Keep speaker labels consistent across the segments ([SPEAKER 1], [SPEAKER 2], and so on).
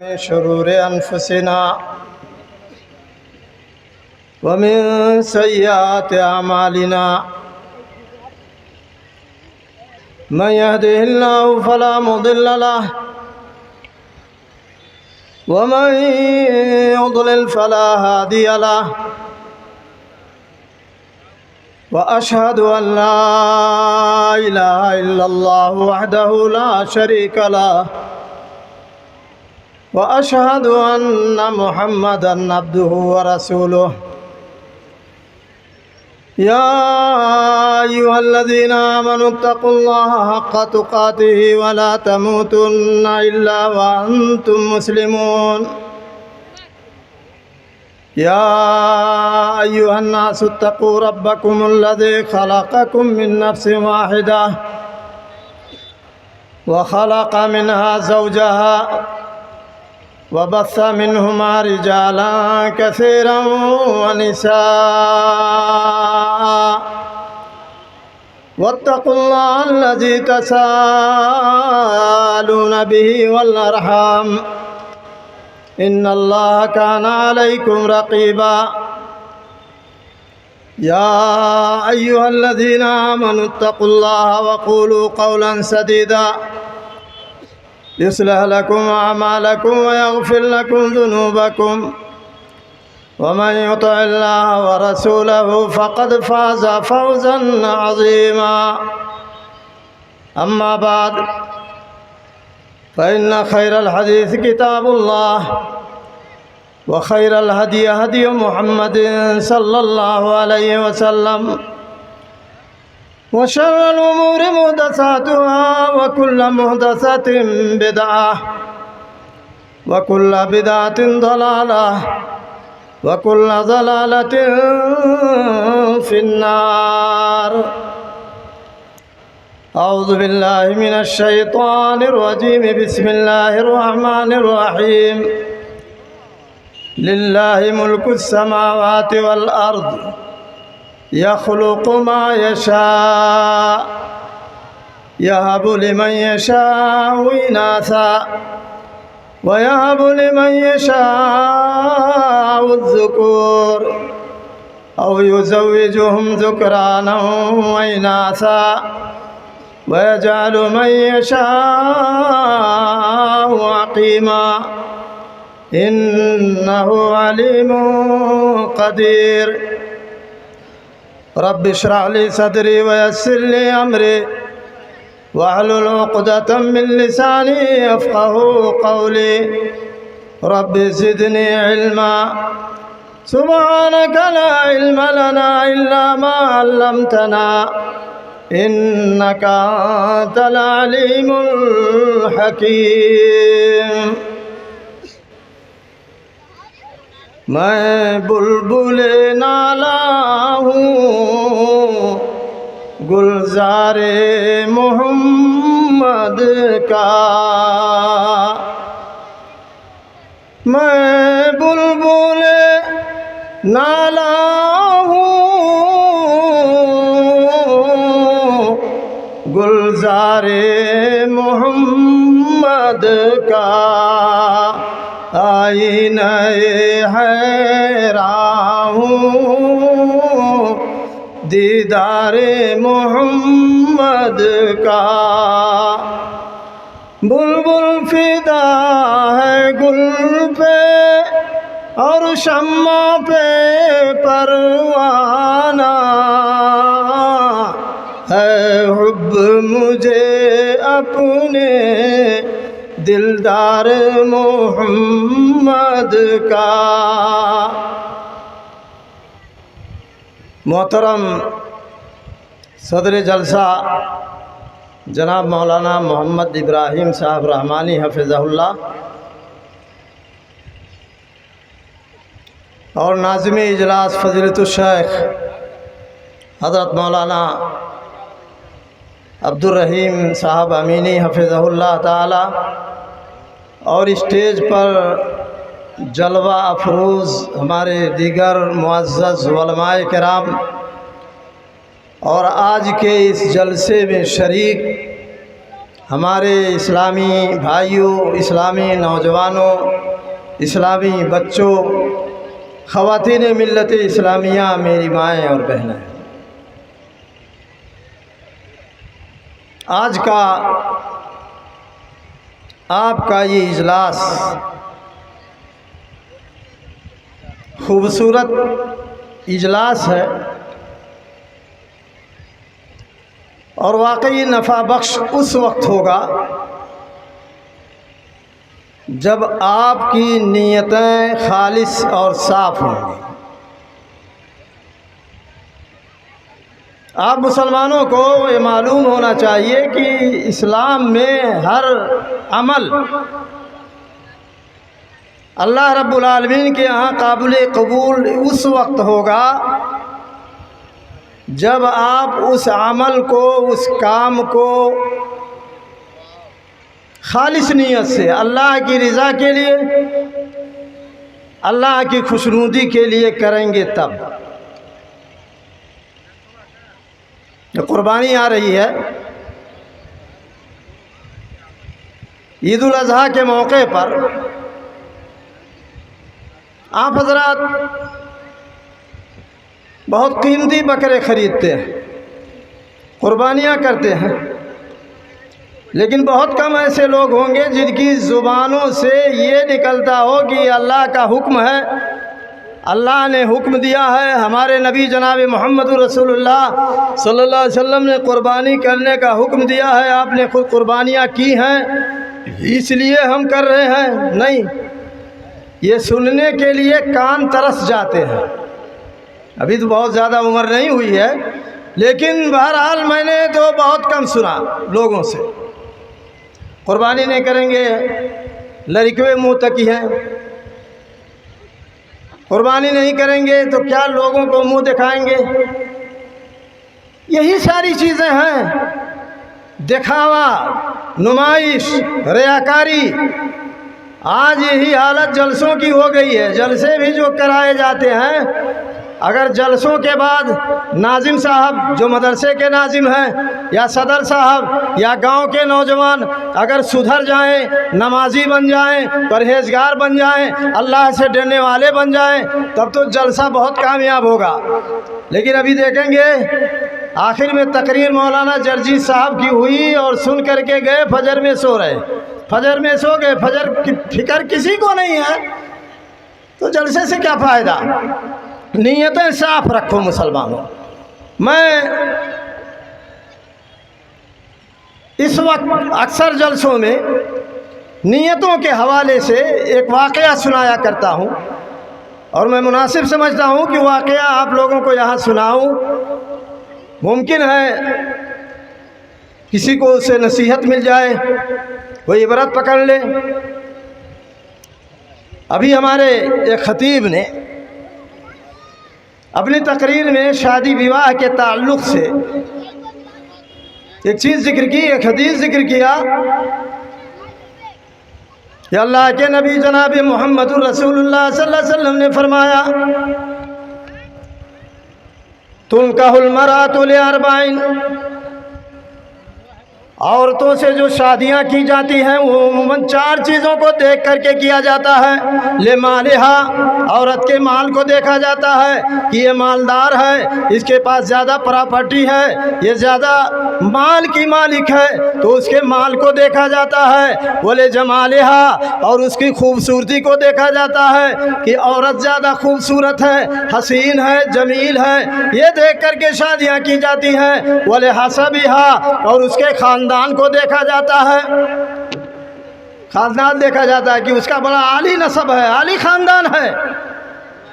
[SPEAKER 1] من شرور أنفسنا ومن سيئات أعمالنا من يهده الله فلا مضل له ومن يضلل فلا هادي له وأشهد أن لا إله إلا الله وحده لا شريك له وأشهد أن محمدًا عبده ورسوله يا أيها الذين آمنوا اتقوا الله حق تقاته ولا تموتن إلا وأنتم مسلمون يا أيها الناس اتقوا ربكم الذي خلقكم من نفس واحدة وخلق منها زوجها وبث منهما رجالا كثيرا ونساء واتقوا الله الذي تساءلون به والأرحام إن الله كان عليكم رقيبا يا أيها الذين آمنوا اتقوا الله وقولوا قولا سديدا يصلح لكم أعمالكم ويغفر لكم ذنوبكم ومن يطع الله ورسوله فقد فاز فوزا عظيما أما بعد فإن خير الحديث كتاب الله وخير الهدي هدي محمد صلى الله عليه وسلم وشر الأمور محدثاتها وكل محدثة بدعة وكل بدعة ضلالة وكل ضلالة في النار. أعوذ بالله من الشيطان الرجيم. بسم الله الرحمن الرحيم. لله ملك السماوات والأرض يخلق ما يشاء يهب لمن يشاء إناثا ويهب لمن يشاء الذكور أو يزوجهم ذكرانا وإناثا ويجعل من يشاء عقيما إنه عليم قدير. رب اشرح لي صدري ويسر لي أمري واحلل عقدة من لساني يفقهوا قولي. رب زدني علما. سبحانك لا علم لنا إلا ما علمتنا إنك أنت العليم الحكيم. میں بلبل نالا ہوں گلزار محمد کا. میں بلبل نالا ہوں گلزار محمد کا. آئینہ حیراں ہوں دیدار محمد کا. بلبل فدا ہے گل پہ اور شمع پہ پروانہ ہے حب مجھے اپنے دلدار محمد کا. محترم صدر جلسہ جناب مولانا محمد ابراہیم صاحب رحمانی حفظہ اللہ اور ناظم اجلاس فضیلت الشیخ حضرت مولانا عبدالرحیم صاحب امینی حفظہ اللہ تعالی اور اسٹیج پر جلوہ افروز ہمارے دیگر معزز علماء کرام اور آج کے اس جلسے میں شریک ہمارے اسلامی بھائیوں، اسلامی نوجوانوں، اسلامی بچوں، خواتین ملت اسلامیہ، میری مائیں اور بہنیں، آج کا آپ کا یہ اجلاس خوبصورت اجلاس ہے اور واقعی نفع بخش اس وقت ہوگا جب آپ کی نیتیں خالص اور صاف ہوں گی۔ آپ مسلمانوں کو یہ معلوم ہونا چاہیے کہ اسلام میں ہر عمل اللہ رب العالمین کے ہاں قابل قبول اس وقت ہوگا جب آپ اس عمل کو، اس کام کو خالص نیت سے اللہ کی رضا کے لیے، اللہ کی خوشنودی کے لیے کریں گے۔ تب قربانی آ رہی ہے، عید الاضحیٰ کے موقع پر آپ حضرات بہت قیمتی بکرے خریدتے ہیں، قربانیاں کرتے ہیں، لیکن بہت کم ایسے لوگ ہوں گے جن کی زبانوں سے یہ نکلتا ہو کہ اللہ کا حکم ہے، اللہ نے حکم دیا ہے، ہمارے نبی جناب محمد رسول اللہ صلی اللہ علیہ وسلم نے قربانی کرنے کا حکم دیا ہے، آپ نے خود قربانیاں کی ہیں اس لیے ہم کر رہے ہیں۔ نہیں، یہ سننے کے لیے کان ترس جاتے ہیں۔ ابھی تو بہت زیادہ عمر نہیں ہوئی ہے، لیکن بہرحال میں نے تو بہت کم سنا لوگوں سے، قربانی نہیں کریں گے، لڑکوے منہ تکی ہیں، قربانی نہیں کریں گے تو کیا لوگوں کو منہ دکھائیں گے۔ یہی ساری چیزیں ہیں، دکھاوا، نمائش، ریاکاری۔ آج یہی حالت جلسوں کی ہو گئی ہے۔ جلسے بھی جو کرائے جاتے ہیں، اگر جلسوں کے بعد ناظم صاحب جو مدرسے کے ناظم ہیں، یا صدر صاحب یا گاؤں کے نوجوان اگر سدھر جائیں، نمازی بن جائیں، پرہیزگار بن جائیں، اللہ سے ڈرنے والے بن جائیں، تب تو جلسہ بہت کامیاب ہوگا۔ لیکن ابھی دیکھیں گے آخر میں تقریر مولانا جرجی صاحب کی ہوئی اور سن کر کے گئے، فجر میں سو رہے، فجر میں سو گئے، فجر کی فکر کسی کو نہیں ہے، تو جلسے سے کیا فائدہ۔ نیتیں صاف رکھو مسلمانوں۔ میں اس وقت اکثر جلسوں میں نیتوں کے حوالے سے ایک واقعہ سنایا کرتا ہوں، اور میں مناسب سمجھتا ہوں کہ واقعہ آپ لوگوں کو یہاں سناؤں۔ ممکن ہے کسی کو اس سے نصیحت مل جائے، کوئی عبرت پکڑ لے۔ ابھی ہمارے ایک خطیب نے اپنی تقریر میں شادی بیواہ کے تعلق سے ایک چیز ذکر کی، ایک حدیث ذکر کیا کہ اللہ کے نبی جناب محمد رسول اللہ صلی اللہ علیہ وسلم نے فرمایا، تنکح المرأۃ لاربعین، عورتوں سے جو شادیاں کی جاتی ہیں وہ عموماً 4 چیزوں کو دیکھ کر کے کیا جاتا ہے۔ لمالہا، عورت کے مال کو دیکھا جاتا ہے کہ یہ مالدار ہے، اس کے پاس زیادہ پراپرٹی ہے، یہ زیادہ مال کی مالک ہے، تو اس کے مال کو دیکھا جاتا ہے۔ ولجمالہا، اور اس کی خوبصورتی کو دیکھا جاتا ہے کہ عورت زیادہ خوبصورت ہے، حسین ہے، جمیل ہے، یہ دیکھ کر کے شادیاں کی جاتی ہیں۔ ولحسبہا، اور اس کے خاندان کو دیکھا جاتا ہے، خاندان دیکھا جاتا ہے کہ اس کا بڑا عالی نسب ہے، عالی خاندان ہے،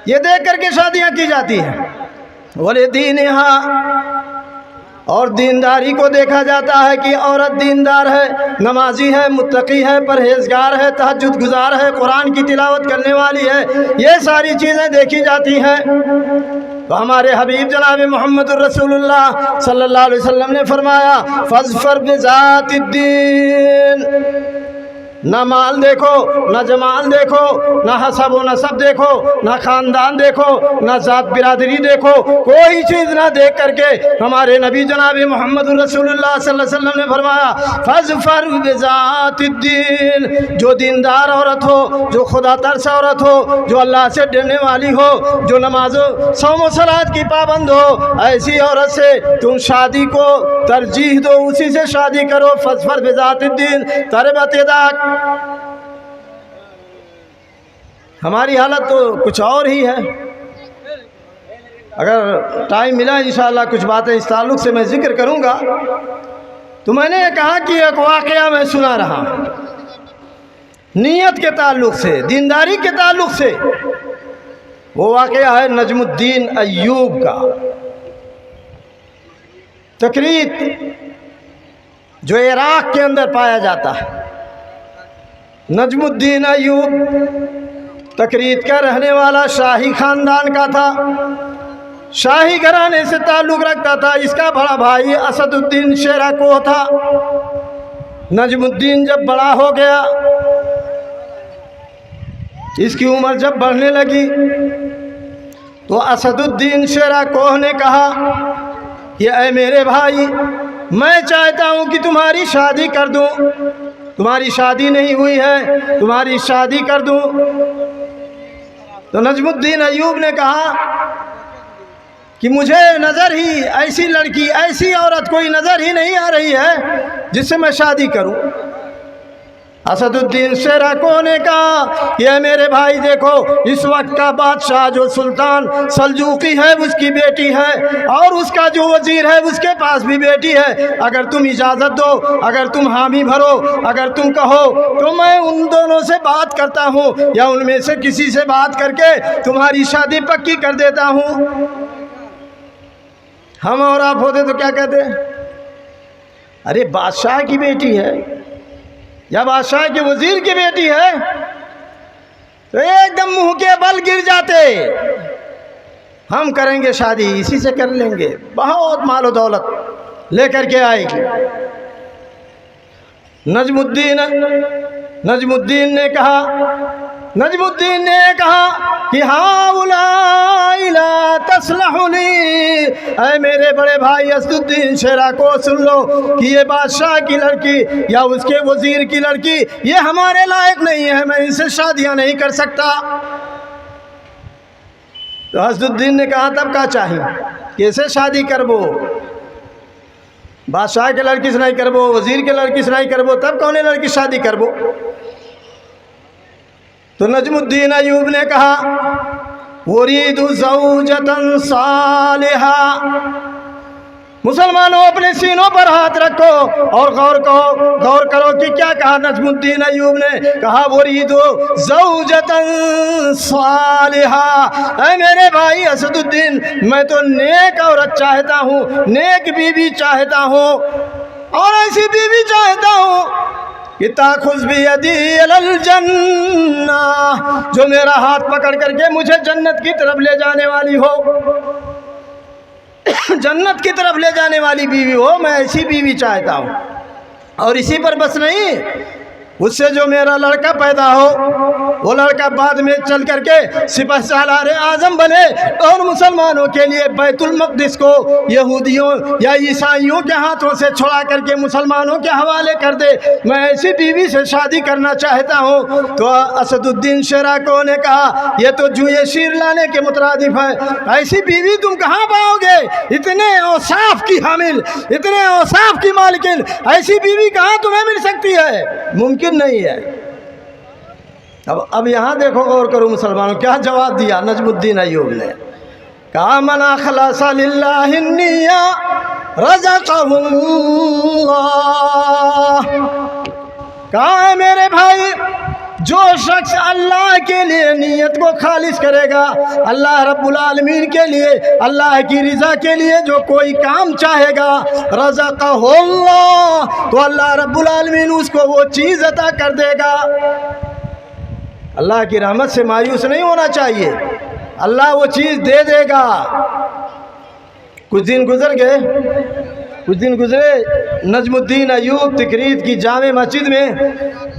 [SPEAKER 1] یہ دیکھ کر کے شادیاں کی جاتی ہیں۔ ولدینہا، اور دینداری کو دیکھا جاتا ہے کہ عورت دیندار ہے، نمازی ہے، متقی ہے، پرہیزگار ہے، تہجد گزار ہے، قرآن کی تلاوت کرنے والی ہے، یہ ساری چیزیں دیکھی جاتی ہیں۔ تو ہمارے حبیب جناب محمد رسول اللہ صلی اللہ علیہ وسلم نے فرمایا، فاظفر بذات الدین، نہ مال دیکھو، نہ جمال دیکھو، نہ حسب و نسب دیکھو، نہ خاندان دیکھو، نہ ذات برادری دیکھو، کوئی چیز نہ دیکھ کر کے ہمارے نبی جناب محمد رسول اللہ صلی اللہ علیہ وسلم نے فرمایا فاظفر بذات الدین، جو دیندار عورت ہو، جو خدا ترس عورت ہو، جو اللہ سے ڈرنے والی ہو، جو نماز و صوم و صلات کی پابند ہو، ایسی عورت سے تم شادی کو ترجیح دو، اسی سے شادی کرو۔ فاظفر بذات الدین تربت یداک۔ ہماری حالت تو کچھ اور ہی ہے۔ اگر ٹائم ملا انشاءاللہ کچھ باتیں اس تعلق سے میں ذکر کروں گا۔ تو میں نے کہا کہ ایک واقعہ میں سنا رہا ہوں نیت کے تعلق سے، دینداری کے تعلق سے۔ وہ واقعہ ہے نجم الدین ایوب کا۔ تکریت جو عراق کے اندر پایا جاتا ہے۔ نجم الدین ایوب تکریت کا رہنے والا شاہی خاندان کا تھا، شاہی گھرانے سے تعلق رکھتا تھا۔ اس کا بڑا بھائی اسد الدین شیرہ کوہ تھا۔ نجم الدین جب بڑا ہو گیا، اس کی عمر جب بڑھنے لگی، تو اسد الدین شیرہ کوہ نے کہا کہ اے میرے بھائی، میں چاہتا ہوں کہ تمہاری شادی کر دوں، تمہاری شادی نہیں ہوئی ہے، تمہاری شادی کر دوں۔ تو نجم الدین ایوب نے کہا کہ مجھے نظر ہی ایسی لڑکی، ایسی عورت کوئی نظر ہی نہیں آ رہی ہے جس سے میں شادی کروں۔ اسد الدین شیرہ کوہ نے کہا کہ اے میرے بھائی دیکھو، اس وقت کا بادشاہ جو سلطان سلجوقی ہے اس کی بیٹی ہے، اور اس کا جو وزیر ہے اس کے پاس بھی بیٹی ہے۔ اگر تم اجازت دو، اگر تم حامی بھرو، اگر تم کہو تو میں ان دونوں سے بات کرتا ہوں، یا ان میں سے کسی سے بات کر کے تمہاری شادی پکی کر دیتا ہوں۔ ہم اور آپ ہوتے تو کیا کہتے؟ ارے بادشاہ کی بیٹی ہے یا بادشاہ کے وزیر کی بیٹی ہے، تو ایک دم منہ کے بل گر جاتے۔ ہم کریں گے شادی، اسی سے کر لیں گے، بہت مال و دولت لے کر کے آئے گی۔ نجم الدین نے کہا کہ ہؤلاء لا تصلح لی، اے میرے بڑے بھائی اسد الدین شیرہ کو سن لو کہ یہ بادشاہ کی لڑکی یا اس کے وزیر کی لڑکی یہ ہمارے لائق نہیں ہے، میں ان سے شادیاں نہیں کر سکتا۔ تو اسد الدین نے کہا تب کا چاہیے، کیسے شادی کربو؟ بادشاہ کے لڑکی سے نہیں کربو، وزیر کے لڑکی سے نہیں کربو، تب کون لڑکی شادی کربو؟ تو نجم الدین ایوب نے کہا ارید زوجتا صالحہ۔ مسلمانوں اپنے سینوں پر ہاتھ رکھو اور غور کرو کہ کیا کہا نجم الدین ایوب نے۔ کہا ارید زوجتا صالحہ، اے میرے بھائی اسد الدین، میں تو نیک عورت چاہتا ہوں، نیک بیوی چاہتا ہوں، اور ایسی بیوی چاہتا ہوں کہ تاخذ بیدی الی الجنہ، جو میرا ہاتھ پکڑ کر کے مجھے جنت کی طرف لے جانے والی ہو، جنت کی طرف لے جانے والی بیوی ہو، میں ایسی بیوی چاہتا ہوں۔ اور اسی پر بس نہیں، اس سے جو میرا لڑکا پیدا ہو، وہ لڑکا بعد میں چل کر کے سپہ سالار اعظم بنے اور مسلمانوں کے لیے بیت المقدس کو یہودیوں یا عیسائیوں کے ہاتھوں سے چھڑا کر کے مسلمانوں کے حوالے کر دے۔ میں ایسی بیوی سے شادی کرنا چاہتا ہوں۔ تو اسد الدین شیرہ کوہ نے کہا یہ تو جوئے شیر لانے کے مترادف ہے، ایسی بیوی تم کہاں پاؤ گے؟ اتنے اوصاف کی حامل، اتنے اوصاف کی مالکن، ایسی بیوی کہاں تمہیں مل سکتی ہے؟ ممکن نہیں ہے۔ اب یہاں دیکھو، غور کرو مسلمانوں، کیا جواب دیا نجم الدین ایوب نے۔ کہا من اخلص للہ النیہ رزقہ اللہ۔ کہا میرے بھائی، جو شخص اللہ کے لیے نیت کو خالص کرے گا، اللہ رب العالمین کے لیے، اللہ کی رضا کے لیے جو کوئی کام چاہے گا، رزقہ اللہ، تو اللہ رب العالمین اس کو وہ چیز عطا کر دے گا۔ اللہ کی رحمت سے مایوس نہیں ہونا چاہیے، اللہ وہ چیز دے دے گا۔ کچھ دن گزرے، نجم الدین ایوب تکریت کی جامع مسجد میں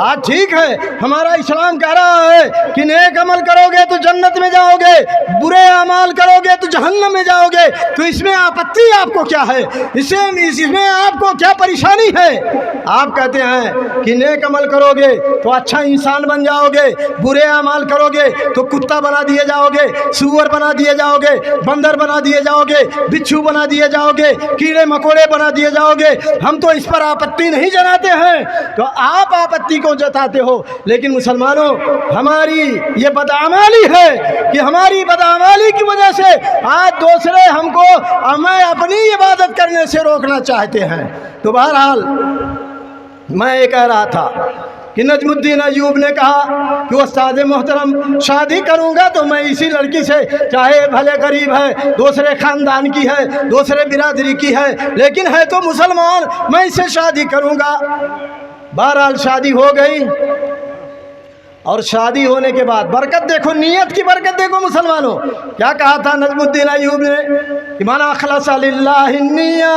[SPEAKER 1] آج ٹھیک ہے ہمارا اسلام کہہ رہا ہے کہ نیک عمل کرو گے تو جنت میں جاؤ گے، برے اعمال کرو گے تو جہنم میں جاؤ گے، تو اس میں آپتی آپ کو کیا ہے؟ اس میں آپ کو کیا پریشانی ہے؟ آپ کہتے ہیں کہ نیک عمل کرو گے تو اچھا انسان بن جاؤ گے، برے اعمال کرو گے تو کتا بنا دیے جاؤ گے، سور بنا دیے جاؤ گے، بندر بنا دیے جاؤ گے، بچھو بنا دیے جاؤ گے، کیڑے مکوڑے بنا دیے جاؤ گے۔ ہم تو اس پر آپتی نہیں جتاتے ہیں، تو آپ آپتی کو جتاتے ہو۔ لیکن مسلمانوں، ہماری یہ بدعمالی ہے کہ ہماری بدعمالی کی وجہ سے آج دوسرے ہمیں اپنی عبادت کرنے سے روکنا چاہتے ہیں۔ تو بہرحال میں یہ کہہ رہا تھا کہ نجم الدین ایوب نے کہا کہ استاد محترم شادی کروں گا تو میں اسی لڑکی سے، چاہے بھلے غریب ہے، دوسرے خاندان کی ہے، دوسرے برادری کی ہے، لیکن ہے تو مسلمان، میں اس سے شادی کروں گا۔ بہرحال شادی ہو گئی، اور شادی ہونے کے بعد برکت دیکھو، نیت کی برکت دیکھو مسلمانوں۔ کیا کہا تھا نجم الدین ایوب نے کہ من اخلص للہ النیہ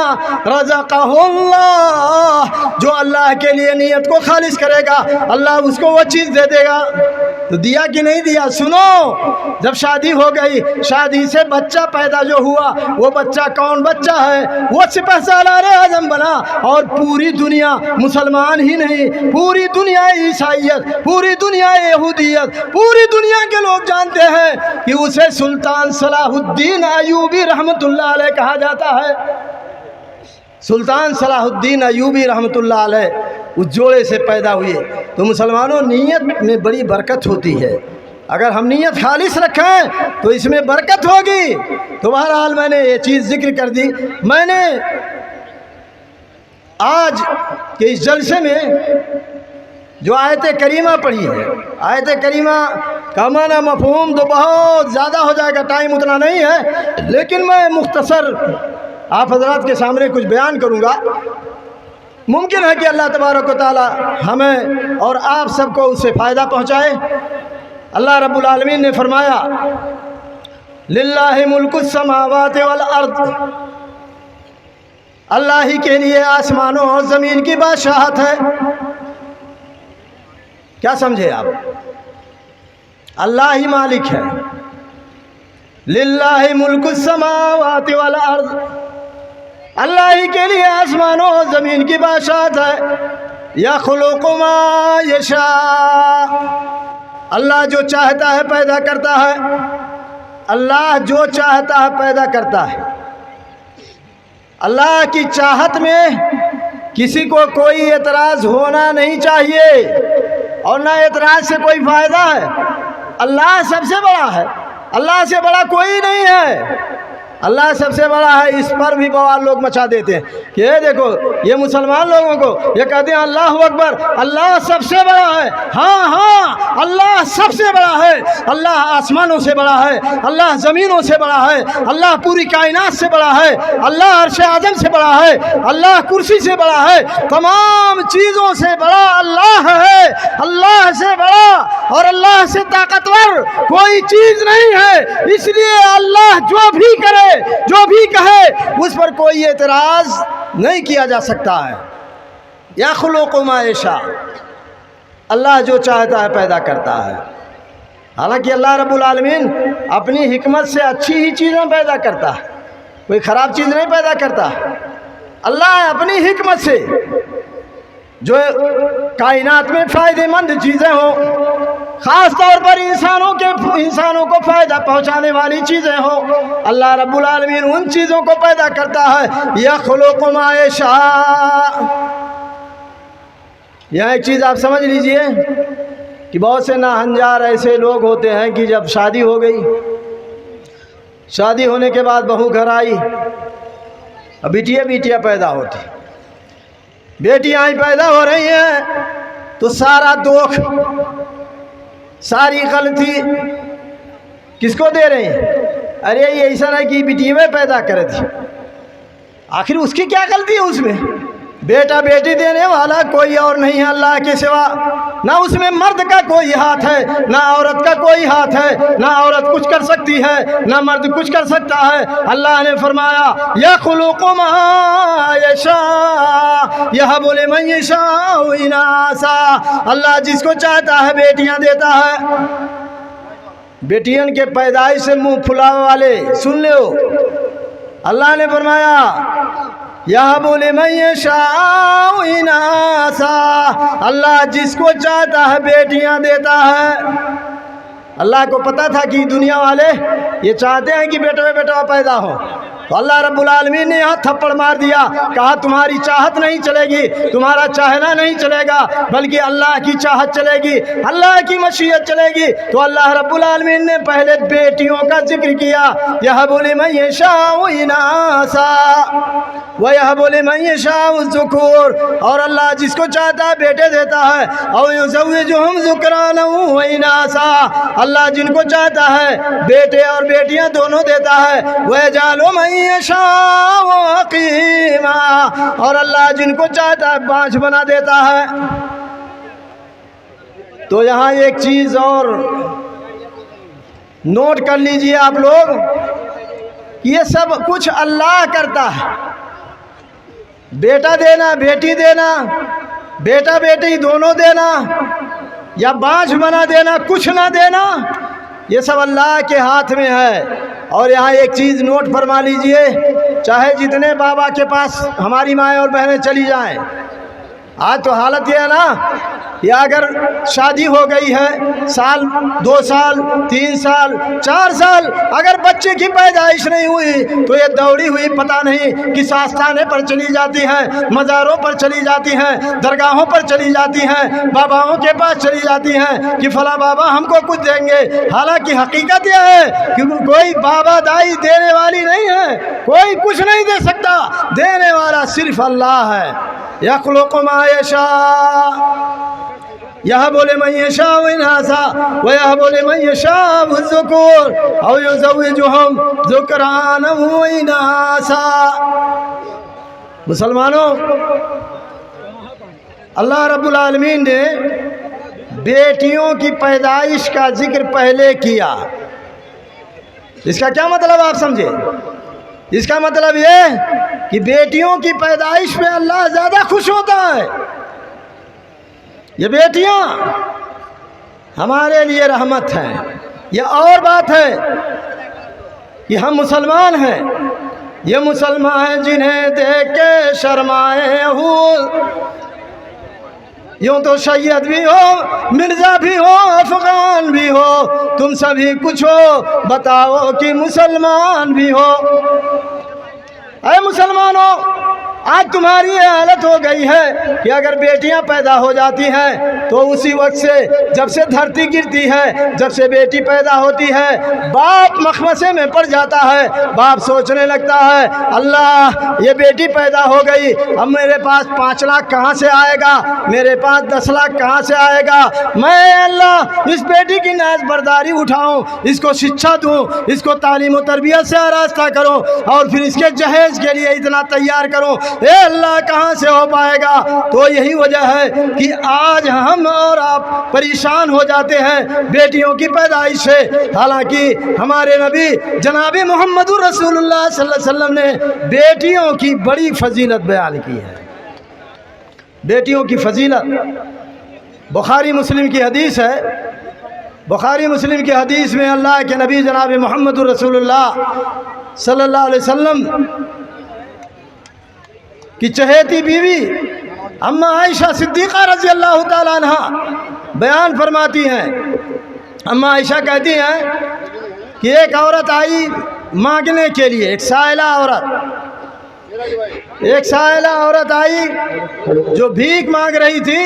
[SPEAKER 1] رزقہ اللہ، جو اللہ کے لیے نیت کو خالص کرے گا اللہ اس کو وہ چیز دے دے گا۔ تو دیا کہ نہیں دیا؟ سنو، جب شادی ہو گئی، شادی سے بچہ پیدا جو ہوا، وہ بچہ کون بچہ ہے؟ وہ سپہ سالار اعظم بنا، اور پوری دنیا، مسلمان ہی نہیں، پوری دنیا عیسائیت، پوری دنیا یہودیت، پوری دنیا کے لوگ جانتے ہیں کہ اسے سلطان صلاح الدین ایوبی رحمت اللہ علیہ کہا جاتا ہے۔ سلطان صلاح الدین ایوبی رحمت اللہ علیہ اس جوڑے سے پیدا ہوئے۔ تو مسلمانوں، نیت میں بڑی برکت ہوتی ہے، اگر ہم نیت خالص رکھیں تو اس میں برکت ہوگی۔ تو بہرحال میں نے یہ چیز ذکر کر دی۔ میں نے آج کے اس جلسے میں جو آیت کریمہ پڑھی ہے، آیت کریمہ کا معنی مفہوم تو بہت زیادہ ہو جائے گا، ٹائم اتنا نہیں ہے، لیکن میں مختصر آپ حضرات کے سامنے کچھ بیان کروں گا۔ ممکن ہے کہ اللہ تبارک و تعالی ہمیں اور آپ سب کو اس سے فائدہ پہنچائے۔ اللہ رب العالمین نے فرمایا للہ ملک السماوات والارض، اللہ ہی کے لیے آسمانوں اور زمین کی بادشاہت ہے۔ کیا سمجھے آپ؟ اللہ ہی مالک ہے۔ للہ ملک السماوات والارض، اللہ ہی کے لیے آسمانوں اور زمین کی بادشاہت ہے۔ یخلق ما یشاء، اللہ جو چاہتا ہے پیدا کرتا ہے، اللہ جو چاہتا ہے پیدا کرتا ہے۔ اللہ کی چاہت میں کسی کو کوئی اعتراض ہونا نہیں چاہیے، اور نہ اعتراض سے کوئی فائدہ ہے۔ اللہ سب سے بڑا ہے، اللہ سے بڑا کوئی نہیں ہے، اللہ سب سے بڑا ہے۔ اس پر بھی بوال لوگ مچا دیتے ہیں کہ یہ دیکھو، یہ مسلمان لوگوں کو یہ کہتے ہیں اللہ اکبر، اللہ سب سے بڑا ہے۔ ہاں ہاں، اللہ سب سے بڑا ہے، اللہ آسمانوں سے بڑا ہے، اللہ زمینوں سے بڑا ہے، اللہ پوری کائنات سے بڑا ہے، اللہ عرش اعظم سے بڑا ہے، اللہ کرسی سے بڑا ہے، تمام چیزوں سے بڑا اللہ ہے۔ اللہ سے بڑا اور اللہ سے طاقتور کوئی چیز نہیں ہے، اس لیے اللہ جو بھی کرے، جو بھی کہے، اس پر کوئی اعتراض نہیں کیا جا سکتا ہے۔ یخلق ما یشاء، اللہ جو چاہتا ہے پیدا کرتا ہے۔ حالانکہ اللہ رب العالمین اپنی حکمت سے اچھی ہی چیزیں پیدا کرتا ہے، کوئی خراب چیز نہیں پیدا کرتا۔ اللہ اپنی حکمت سے جو کائنات میں فائدہ مند چیزیں ہوں، خاص طور پر انسانوں کو فائدہ پہنچانے والی چیزیں ہوں، اللہ رب العالمین ان چیزوں کو پیدا کرتا ہے۔ یخلق ما یشاء، یہاں ایک چیز آپ سمجھ لیجئے کہ بہت سے ناہنجار ایسے لوگ ہوتے ہیں کہ جب شادی ہو گئی، شادی ہونے کے بعد بہو گھر آئی، بیٹیاں پیدا ہوتی، بیٹیاں ہی پیدا ہو رہی ہیں، تو سارا دوکھ، ساری غلطی کس کو دے رہے ہیں؟ ارے یہ ایسا نہیں کہ بیٹیاں پیدا کرے تھی، آخر اس کی کیا غلطی ہے؟ اس میں بیٹا بیٹی دینے والا کوئی اور نہیں ہے اللہ کے سوا۔ نہ اس میں مرد کا کوئی ہاتھ ہے نہ عورت کا کوئی ہاتھ ہے، نہ عورت کچھ کر سکتی ہے نہ مرد کچھ کر سکتا ہے۔ اللہ نے فرمایا یخلق ما یشاء یہب لمن یشاء اناثا، اللہ جس کو چاہتا ہے بیٹیاں دیتا ہے۔ بیٹیاں کے پیدائش سے منہ پھلاوا والے سن لو، اللہ نے فرمایا یہب لمن یشاء اناثا، اللہ جس کو چاہتا ہے بیٹیاں دیتا ہے۔ اللہ کو پتا تھا کہ دنیا والے یہ چاہتے ہیں کہ بیٹا بیٹا پیدا ہو، تو اللہ رب العالمین نے یہاں تھپڑ مار دیا، کہا تمہاری چاہت نہیں چلے گی، تمہارا چاہنا نہیں چلے گا، بلکہ اللہ کی چاہت چلے گی، اللہ کی مشیت چلے گی۔ تو اللہ رب العالمین نے پہلے بیٹیوں کا ذکر کیا، یہب لمن یشاء اناثا ویہب لمن یشاء الذکور، اور اللہ جس کو چاہتا ہے بیٹے دیتا ہے، او یزوجہم ذکرانا واناثا، اللہ جن کو چاہتا ہے بیٹے اور بیٹیاں دونوں دیتا ہے، ویجعل من یشاء عقیما، اور اللہ جن کو چاہتا ہے بانجھ بنا دیتا ہے۔ تو یہاں ایک چیز اور نوٹ کر لیجئے آپ لوگ، یہ سب کچھ اللہ کرتا ہے، بیٹا دینا بیٹی دینا، بیٹا بیٹی دونوں دینا، یا بانجھ بنا دینا کچھ نہ دینا، یہ سب اللہ کے ہاتھ میں ہے۔ اور یہاں ایک چیز نوٹ فرما لیجئے، چاہے جتنے بابا کے پاس ہماری مائیں اور بہنیں چلی جائیں، آج تو حالت یہ ہے نا، یا اگر شادی ہو گئی ہے سال 2 سال 3 سال 4 سال، اگر بچے کی پیدائش نہیں ہوئی تو یہ دوڑی ہوئی پتہ نہیں کس آستانے پر چلی جاتی ہیں، مزاروں پر چلی جاتی ہیں، درگاہوں پر چلی جاتی ہیں، باباؤں کے پاس چلی جاتی ہیں کہ فلاں بابا ہم کو کچھ دیں گے۔ حالانکہ حقیقت یہ ہے کہ کوئی بابا دائی دینے والی نہیں ہے، کوئی کچھ نہیں دے سکتا، دینے والا صرف اللہ ہے۔ یخلق ما یشاء یہب لمن یشاء اناثا ویہب لمن یشاء الذکور او یزوجہم ذکرانا واناثا۔ مسلمانوں، اللہ رب العالمین نے بیٹیوں کی پیدائش کا ذکر پہلے کیا۔ اس کا کیا مطلب آپ سمجھے؟ اس کا مطلب یہ کہ بیٹیوں کی پیدائش پہ اللہ زیادہ خوش ہوتا ہے۔ یہ بیٹیاں ہمارے لیے رحمت ہیں۔ یہ اور بات ہے کہ ہم مسلمان ہیں، یہ مسلمان ہیں جنہیں دیکھ کے شرمائے ہوں، یوں تو سید بھی ہو مرزا بھی ہو افغان بھی ہو، تم سبھی کچھ ہو بتاؤ کہ مسلمان بھی ہو۔ اے مسلمانوں، آج تمہاری یہ حالت ہو گئی ہے کہ اگر بیٹیاں پیدا ہو جاتی ہیں تو اسی وقت سے جب سے دھرتی گرتی ہے، جب سے بیٹی پیدا ہوتی ہے، باپ مخمصے میں پڑ جاتا ہے۔ باپ سوچنے لگتا ہے اللہ یہ بیٹی پیدا ہو گئی، اب میرے پاس 5 لاکھ کہاں سے آئے گا، میرے پاس 10 لاکھ کہاں سے آئے گا، میں اللہ اس بیٹی کی نیز برداری اٹھاؤں، اس کو شکشا دوں، اس کو تعلیم و تربیت سے آراستہ کروں، اور پھر اس کے جہیز کے لیے اتنا تیار کروں۔ اے اللہ کہاں سے ہو پائے گا؟ تو یہی وجہ ہے کہ آج ہم اور آپ پریشان ہو جاتے ہیں بیٹیوں کی پیدائش سے، حالانکہ ہمارے نبی جناب محمد رسول اللہ صلی اللہ علیہ وسلم نے بیٹیوں کی بڑی فضیلت بیان کی ہے۔ بیٹیوں کی فضیلت بخاری مسلم کی حدیث ہے۔ بخاری مسلم کی حدیث میں اللہ کے نبی جناب محمد رسول اللہ صلی اللہ علیہ وسلم کی چہیتی بیوی اما عائشہ صدیقہ رضی اللہ تعالیٰ عنہ بیان فرماتی ہیں۔ اما عائشہ کہتی ہیں کہ ایک عورت آئی مانگنے کے لیے، ایک سائلہ عورت آئی جو بھیک مانگ رہی تھی۔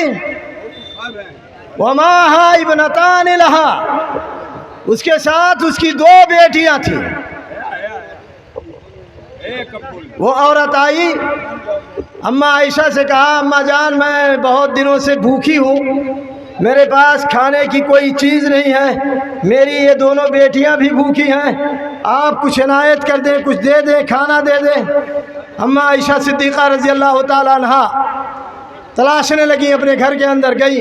[SPEAKER 1] وَمَعَهَا ابْنَتَانِ لَهَا، اس کے ساتھ اس کی 2 بیٹیاں تھیں۔ وہ عورت آئی، اما عائشہ سے کہا اما جان میں بہت دنوں سے بھوکی ہوں، میرے پاس کھانے کی کوئی چیز نہیں ہے، میری یہ 2 بیٹیاں بھی بھوکی ہیں، آپ کچھ عنایت کر دیں، کچھ دے دیں، کھانا دے دیں۔ اما عائشہ صدیقہ رضی اللہ تعالیٰ عنہ تلاشنے لگی، اپنے گھر کے اندر گئی،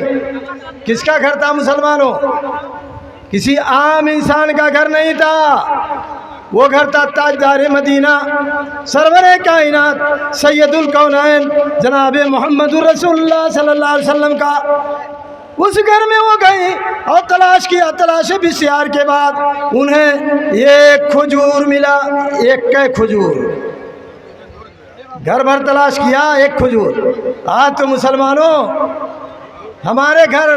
[SPEAKER 1] کس کا گھر تھا مسلمانوں؟ کسی عام انسان کا گھر نہیں تھا، وہ گھر تھا تاجدار مدینہ، سرور کائنات سید الکونین جناب محمد رسول اللہ صلی اللہ علیہ وسلم کا۔ اس گھر میں وہ گئی اور تلاش کیا، تلاش بسیار کے بعد انہیں ایک کھجور ملا، ایک کھجور، گھر بھر تلاش کیا ایک کھجور۔ آج تو مسلمانوں ہمارے گھر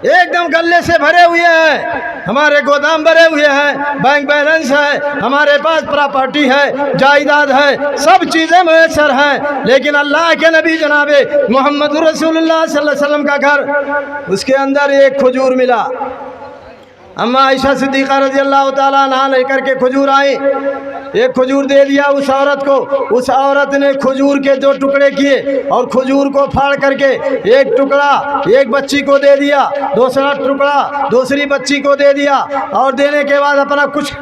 [SPEAKER 1] ایک دم غلے سے بھرے ہوئے ہیں، ہمارے گودام بھرے ہوئے ہیں، بینک بیلنس ہے، ہمارے پاس پراپرٹی ہے، جائیداد ہے، سب چیزیں میسر ہیں، لیکن اللہ کے نبی جناب محمد رسول اللہ صلی اللہ علیہ وسلم کا گھر، اس کے اندر ایک کھجور ملا۔ اما عائشہ صدیقہ رضی اللہ تعالیٰ عنہا لے کر کے کھجور آئی، ایک کھجور دے دیا اس عورت کو، اس عورت نے کھجور کے 2 ٹکڑے کیے اور کھجور کو پھاڑ کر کے ایک ٹکڑا ایک بچی کو دے دیا، دوسرا ٹکڑا دوسری بچی کو دے دیا، اور دینے کے بعد اپنا کچھ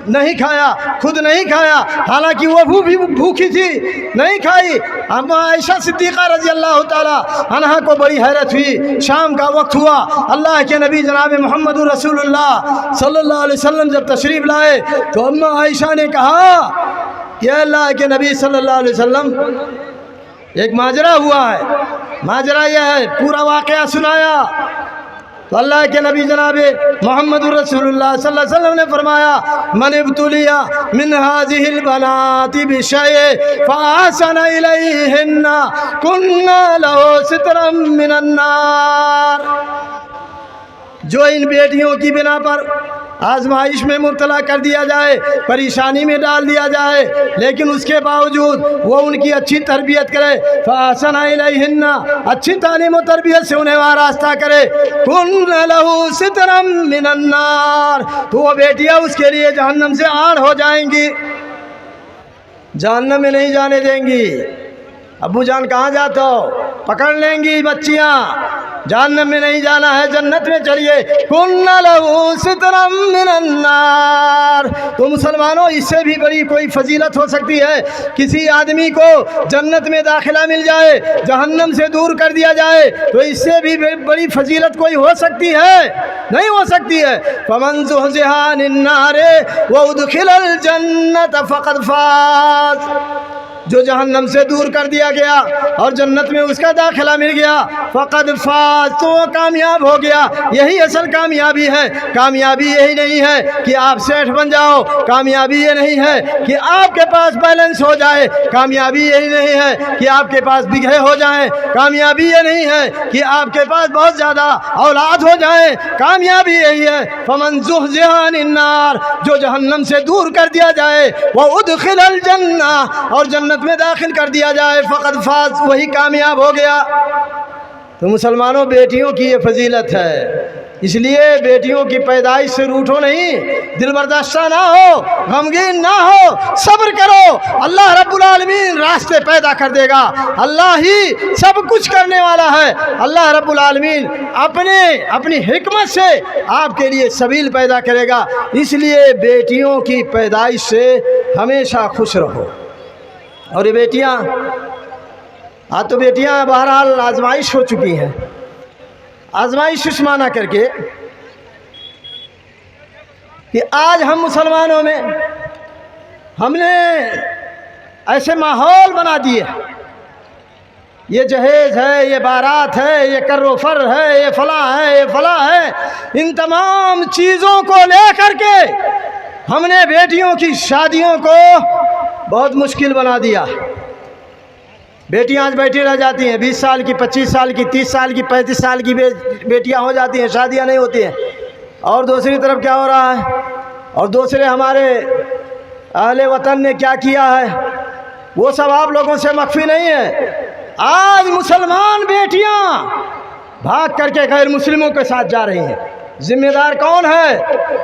[SPEAKER 1] نہیں کھایا، خود نہیں کھایا، حالانکہ وہ بھی بھوکی تھی، نہیں کھائی۔ اما عائشہ صدیقہ رضی اللہ تعالی عنہا کو بڑی حیرت ہوئی۔ شام کا وقت ہوا، اللہ کے نبی جناب محمد رسول اللہ صلی اللہ علیہ وسلم جب تشریف لائے تو اما عائشہ نے کہا کہ اللہ کے نبی صلی اللہ علیہ وسلم ایک ماجرا ہوا ہے، ماجرا یہ ہے، پورا واقعہ سنایا تو اللہ کے نبی جناب محمد رسول اللہ صلی اللہ علیہ وسلم نے فرمایا من ابتلی من هذه البنات بشيء فاحسن الیہن كنا له سترا من النار، جو ان بیٹیوں کی بنا پر آزمائش میں مبتلا کر دیا جائے، پریشانی میں ڈال دیا جائے، لیکن اس کے باوجود وہ ان کی اچھی تربیت کرے، فَأَحْسَنَ إِلَيْهِنَّ اچھی تعلیم و تربیت سے انہیں وارستہ کرے، كُنَّ لَهُ سِتْرًا مِّنَ النَّارِ، تو وہ بیٹیاں اس کے لیے جہنم سے آڑ ہو جائیں گی، جہنم میں نہیں جانے دیں گی۔ ابو جان کہاں جاتا ہو؟ پکڑ لیں گی بچیاں، جہنم میں نہیں جانا ہے، جنت میں چلیے۔ كُنَّ لَهُ سِتْرًا مِّنَ النَّارِ، تو مسلمانوں اس سے بھی بڑی کوئی فضیلت ہو سکتی ہے؟ کسی آدمی کو جنت میں داخلہ مل جائے، جہنم سے دور کر دیا جائے، تو اس سے بھی بڑی فضیلت کوئی ہو سکتی ہے؟ نہیں ہو سکتی ہے۔ فَمَن زُحْزِحَ عَنِ النَّارِ وَأُدْخِلَ الْجَنَّةَ فَقَدْ فَازَ، جو جہنم سے دور کر دیا گیا اور جنت میں اس کا داخلہ مل گیا، فقد فاز، تو وہ کامیاب ہو گیا۔ یہی اصل کامیابی ہے۔ کامیابی یہی نہیں ہے کہ آپ سیٹھ بن جاؤ، کامیابی یہ نہیں ہے کہ آپ کے پاس بیلنس ہو جائے، کامیابی یہی نہیں ہے کہ آپ کے پاس بگھے ہو جائیں، کامیابی یہ نہیں ہے کہ آپ کے پاس بہت زیادہ اولاد ہو جائیں، کامیابی یہی ہے فمن زحزح عن النار، جو جہنم سے دور کر دیا جائے، وادخل الجنہ، اور جنت میں داخل کر دیا جائے، فقد فاز، وہی کامیاب ہو گیا۔ تو مسلمانوں بیٹیوں کی یہ فضیلت ہے، اس لیے بیٹیوں کی پیدائش سے روٹھو نہیں، دل برداشتہ نہ ہو، غمگین نہ ہو، صبر کرو، اللہ رب العالمین راستے پیدا کر دے گا، اللہ ہی سب کچھ کرنے والا ہے، اللہ رب العالمین اپنی حکمت سے آپ کے لیے سبیل پیدا کرے گا۔ اس لیے بیٹیوں کی پیدائش سے ہمیشہ خوش رہو۔ اور یہ بیٹیاں، آج تو بیٹیاں بہرحال آزمائش ہو چکی ہیں، آزمائش ششمانہ کر کے کہ آج ہم مسلمانوں میں ہم نے ایسے ماحول بنا دیے، یہ جہیز ہے، یہ بارات ہے، یہ کر و فر ہے، یہ فلاں ہے، یہ فلاں ہے، ان تمام چیزوں کو لے کر کے ہم نے بیٹیوں کی شادیوں کو بہت مشکل بنا دیا۔ بیٹیاں آج بیٹھی رہ جاتی ہیں، 20 سال کی، 25 سال کی، 30 سال کی، 35 سال کی بیٹیاں ہو جاتی ہیں، شادیاں نہیں ہوتی ہیں۔ اور دوسری طرف کیا ہو رہا ہے، اور دوسرے ہمارے اہل وطن نے کیا کیا ہے، وہ سب آپ لوگوں سے مخفی نہیں ہے۔ آج مسلمان بیٹیاں بھاگ کر کے غیر مسلموں کے ساتھ جا رہی ہیں۔ ذمہ دار کون ہے؟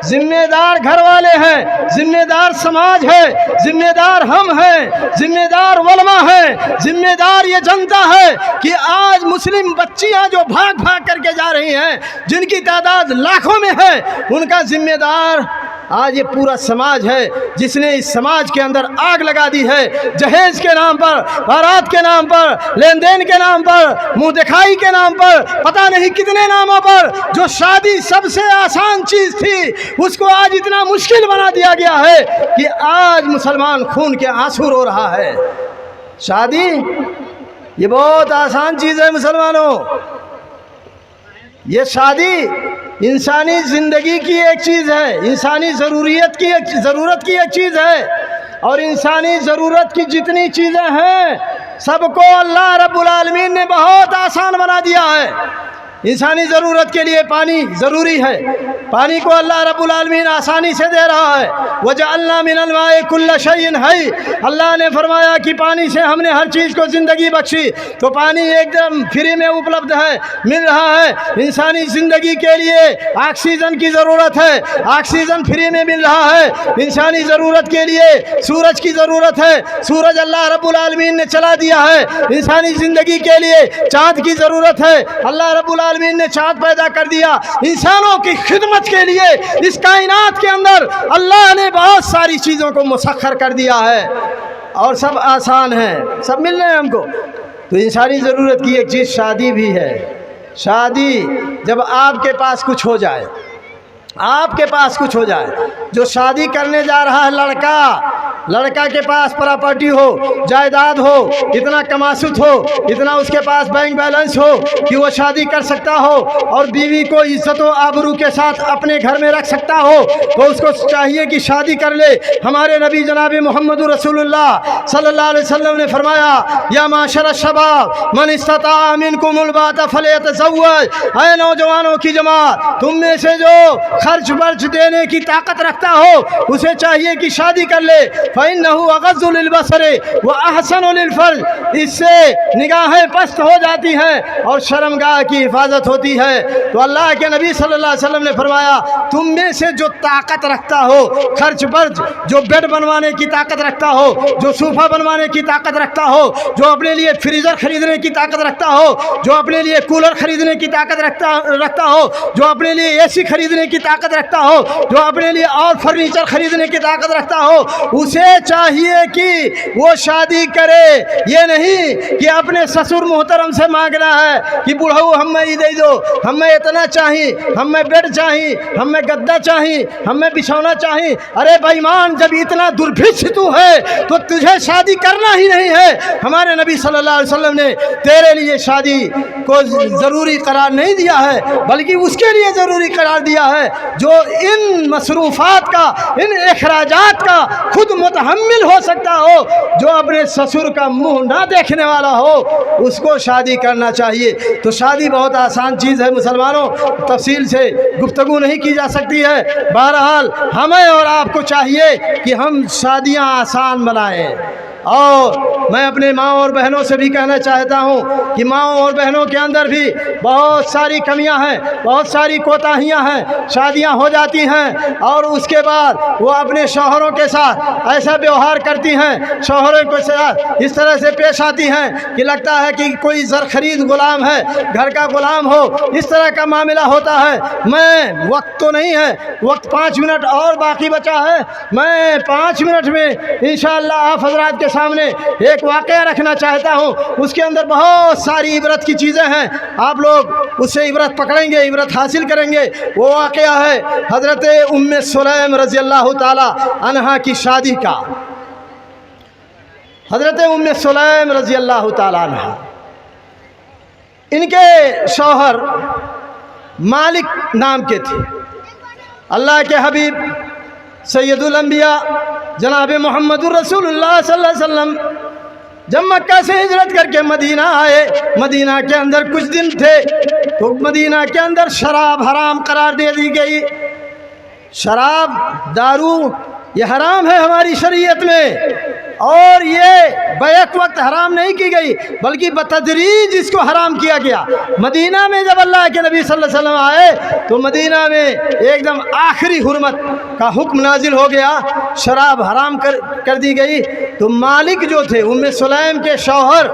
[SPEAKER 1] ذمہ دار گھر والے ہیں، ذمہ دار سماج ہے، ذمہ دار ہم ہیں، ذمہ دار علماء ہیں، ذمہ دار یہ جنتا ہے کہ آج مسلم بچیاں جو بھاگ بھاگ کر کے جا رہی ہیں، جن کی تعداد لاکھوں میں ہے، ان کا ذمہ دار آج یہ پورا سماج ہے جس نے اس سماج کے اندر آگ لگا دی ہے، جہیز کے نام پر، بارات کے نام پر، لین دین کے نام پر، منہ دکھائی کے نام پر، پتہ نہیں کتنے ناموں پر۔ جو شادی سب سے آسان چیز تھی اس کو آج اتنا مشکل بنا دیا گیا ہے کہ آج مسلمان خون کے آنسو رو رہا ہے۔ شادی یہ بہت آسان چیز ہے مسلمانوں، یہ شادی انسانی زندگی کی ایک چیز ہے، انسانی ضرورت کی ایک چیز ہے، اور انسانی ضرورت کی جتنی چیزیں ہیں سب کو اللہ رب العالمین نے بہت آسان بنا دیا ہے۔ انسانی ضرورت کے لیے پانی ضروری ہے، پانی کو اللہ رب العالمین آسانی سے دے رہا ہے۔ وَجَعَلْنَا مِنَ الْمَاءِ كُلَّ شَيْءٍ حَيٍّ، اللہ نے فرمایا کہ پانی سے ہم نے ہر چیز کو زندگی بخشی، تو پانی ایک دم فری میں اپلبدھ ہے، مل رہا ہے۔ انسانی زندگی کے لیے آکسیجن کی ضرورت ہے، آکسیجن فری میں مل رہا ہے۔ انسانی ضرورت کے لیے سورج کی ضرورت ہے، سورج اللہ رب العالمین نے چلا دیا ہے۔ انسانی زندگی کے لیے چاند کی ضرورت ہے، اللہ رب العالمین نے چاند پیدا کر دیا۔ انسانوں کی خدمت کے لیے اس کائنات کے اندر اللہ نے بہت ساری چیزوں کو مسخر کر دیا ہے، اور سب آسان ہیں، سب مل رہے ہیں ہم کو۔ تو انسانی ضرورت کی ایک چیز شادی بھی ہے۔ شادی جب آپ کے پاس کچھ ہو جائے، آپ کے پاس کچھ ہو جائے، جو شادی کرنے جا رہا ہے لڑکا کے پاس پراپرٹی ہو، جائیداد ہو، اتنا کماسط ہو، اتنا اس کے پاس بینک بیلنس ہو کہ وہ شادی کر سکتا ہو اور بیوی کو عزت و آبرو کے ساتھ اپنے گھر میں رکھ سکتا ہو، تو اس کو چاہیے کہ شادی کر لے۔ ہمارے نبی جناب محمد رسول اللہ صلی اللہ علیہ وسلم نے فرمایا، یا معاشر الشباب من استطاع منکم الباءۃ فلیتزوج، اے نوجوانوں کی جماعت، تم میں سے جو خرچ برچ دینے کی طاقت رکھتا ہو اسے چاہیے کہ شادی کر لے۔ فَإِنَّهُ أَغَضُّ لِلْبَصَرِ وَأَحْسَنُ لِلْفَرْجِ، اس سے نگاہیں پست ہو جاتی ہیں اور شرمگاہ کی حفاظت ہوتی ہے۔ تو اللہ کے نبی صلی اللہ علیہ وسلم نے فرمایا، تم میں سے جو طاقت رکھتا ہو خرچ برچ، جو بیڈ بنوانے کی طاقت رکھتا ہو، جو صوفہ بنوانے کی طاقت رکھتا ہو، جو اپنے لیے فریزر خریدنے کی طاقت رکھتا ہو، جو اپنے لیے کولر خریدنے کی طاقت رکھتا ہو، جو اپنے لیے اے سی خریدنے کی طاقت رکھتا ہو، جو اپنے لیے اور فرنیچر خریدنے کی طاقت رکھتا ہو، اسے چاہیے کہ وہ شادی کرے۔ یہ نہیں کہ اپنے سسر محترم سے مانگنا ہے کہ بڑھو ہمیں یہ دے دو، ہمیں اتنا چاہیے، ہمیں بیڈ چاہیے، ہمیں گدا چاہیے، ہمیں بچھونا چاہیے۔ ارے بے ایمان، جب اتنا دربھش تو ہے تو تجھے شادی کرنا ہی نہیں ہے۔ ہمارے نبی صلی اللہ علیہ وسلم نے تیرے لیے شادی کو ضروری قرار نہیں دیا ہے، بلکہ اس کے لیے ضروری قرار دیا ہے جو ان مصروفات کا، ان اخراجات کا خود متحمل ہو سکتا ہو، جو اپنے سسر کا منہ نہ دیکھنے والا ہو، اس کو شادی کرنا چاہیے۔ تو شادی بہت آسان چیز ہے مسلمانوں، تفصیل سے گفتگو نہیں کی جا سکتی ہے۔ بہرحال ہمیں اور آپ کو چاہیے کہ ہم شادیاں آسان بنائیں۔ اور میں اپنے ماں اور بہنوں سے بھی کہنا چاہتا ہوں کہ ماں اور بہنوں کے اندر بھی بہت ساری کمیاں ہیں، بہت ساری کوتاہیاں ہیں۔ شادیاں ہو جاتی ہیں اور اس کے بعد وہ اپنے شوہروں کے ساتھ ایسا ویوہار کرتی ہیں، شوہروں کے ساتھ اس طرح سے پیش آتی ہیں کہ لگتا ہے کہ کوئی زر خرید غلام ہے، گھر کا غلام ہو، اس طرح کا معاملہ ہوتا ہے۔ میں وقت تو نہیں ہے، وقت 5 منٹ اور باقی بچا ہے، میں 5 منٹ میں انشاءاللہ آپ حضرات کے سامنے ایک واقعہ رکھنا چاہتا ہوں۔ اس کے اندر بہت ساری عبرت کی چیزیں ہیں، آپ لوگ اس سے عبرت پکڑیں گے، عبرت حاصل کریں گے۔ وہ واقعہ ہے حضرت ام سلیم رضی اللہ تعالی عنہا کی شادی کا۔ حضرت ام سلیم رضی اللہ تعالی عنہا، ان کے شوہر مالک نام کے تھے۔ اللہ کے حبیب سید الانبیاء جناب محمد الرسول اللہ صلی اللہ علیہ وسلم جب مکہ سے ہجرت کر کے مدینہ آئے، مدینہ کے اندر کچھ دن تھے تو مدینہ کے اندر شراب حرام قرار دے دی گئی۔ شراب، دارو یہ حرام ہے ہماری شریعت میں، اور یہ بیک وقت حرام نہیں کی گئی بلکہ بتدریج اس کو حرام کیا گیا۔ مدینہ میں جب اللہ کے نبی صلی اللہ علیہ وسلم آئے تو مدینہ میں ایک دم آخری حرمت کا حکم نازل ہو گیا، شراب حرام کر دی گئی۔ تو مالک جو تھے، ام سلیم کے شوہر